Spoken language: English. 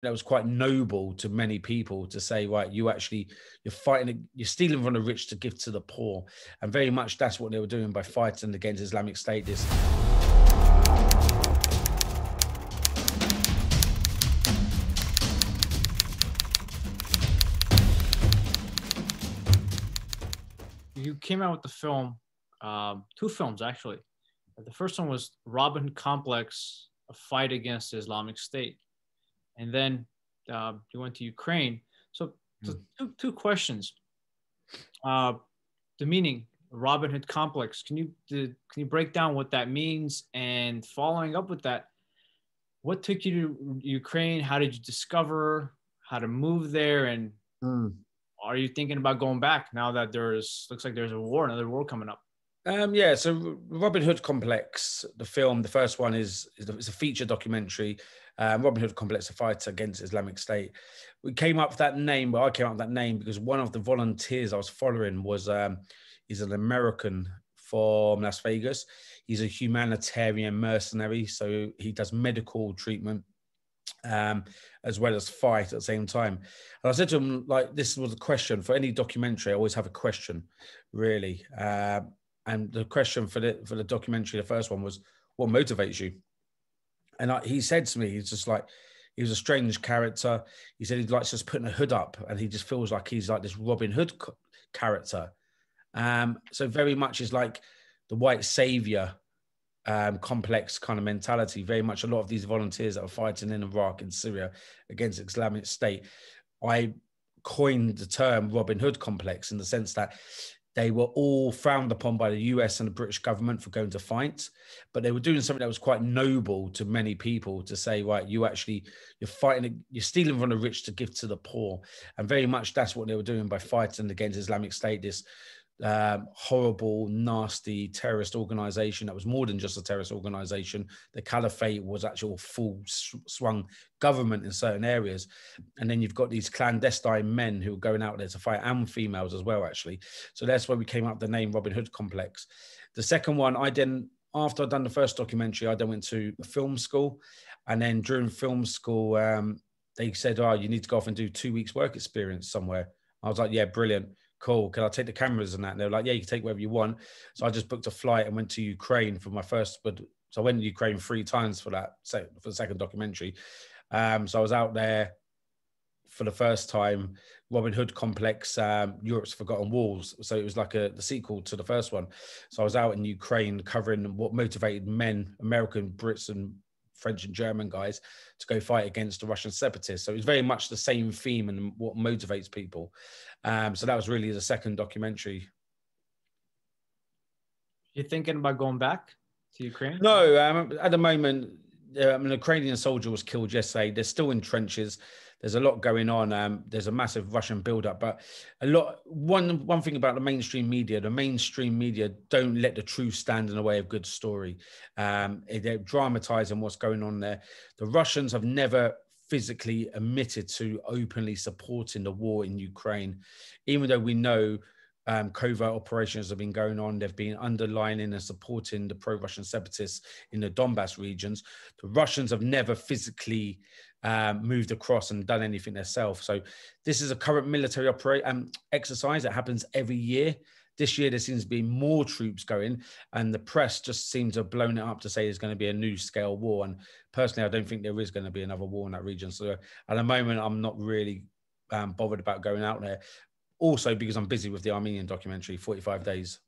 that was quite noble to many people to say, right, you're fighting, you're stealing from the rich to give to the poor. And very much that's what they were doing by fighting against Islamic State. You came out with the film, two films actually. The first one was Robin Hood Complex, A Fight Against the Islamic State. And then you went to Ukraine. So two questions. The meaning, Robin Hood Complex. Can you break down what that means? And following up with that, what took you to Ukraine? How did you discover how to move there? And are you thinking about going back now that looks like there's another war coming up? Yeah, so Robin Hood Complex, the film, the first one it's a feature documentary. Robin Hood Complex, A Fight Against Islamic State. We came up with that name, but I came up with that name because one of the volunteers I was following he's an American from Las Vegas. He's a humanitarian mercenary, so he does medical treatment as well as fight at the same time. And I said to him, like, this was a question for any documentary. I always have a question, really. And the question for the documentary, the first one, was, what motivates you? And he said to me, he's just like, he was a strange character. He said he likes just putting a hood up, and he just feels like he's like this Robin Hood character. So very much is like the white savior complex kind of mentality. Very much a lot of these volunteers that are fighting in Iraq and Syria against Islamic State. I coined the term Robin Hood complex in the sense that they were all frowned upon by the US and the British government for going to fight, but they were doing something that was quite noble to many people to say, right, you're fighting, you're stealing from the rich to give to the poor. And very much that's what they were doing by fighting against Islamic State, this horrible, nasty terrorist organization that was more than just a terrorist organization. The caliphate was actual full swung government in certain areas. And then you've got these clandestine men who are going out there to fight, and females as well, actually. So that's where we came up with the name Robin Hood Complex. The second one, after I'd done the first documentary, I then went to a film school. And then during film school, they said, oh, you need to go off and do 2 weeks work experience somewhere. I was like, yeah, brilliant. Cool. Can I take the cameras and that? And they were like, yeah, you can take whatever you want. So I just booked a flight and went to Ukraine for my first, so I went to Ukraine 3 times for the second documentary. So I was out there for the first time. Robin Hood Complex, Europe's Forgotten Wars. So it was like the sequel to the first one. So I was out in Ukraine covering what motivated men, American, Brits, and French and German guys to go fight against the Russian separatists. So it was very much the same theme and what motivates people. So that was really the second documentary. You thinking about going back to Ukraine? No, at the moment, an Ukrainian soldier was killed yesterday. They're still in trenches. There's a lot going on. There's a massive Russian buildup, but one thing about the mainstream media don't let the truth stand in the way of good story. They're dramatizing what's going on there. The Russians have never physically admitted to openly supporting the war in Ukraine, even though we know covert operations have been going on. They've been underlining and supporting the pro-Russian separatists in the Donbass regions. The Russians have never physically moved across and done anything themselves. So this is a current military exercise that happens every year. This year, there seems to be more troops going, and the press just seems to have blown it up to say there's going to be a new scale war. And personally, I don't think there is going to be another war in that region. So at the moment, I'm not really bothered about going out there. Also, because I'm busy with the Armenian documentary, 45 Days.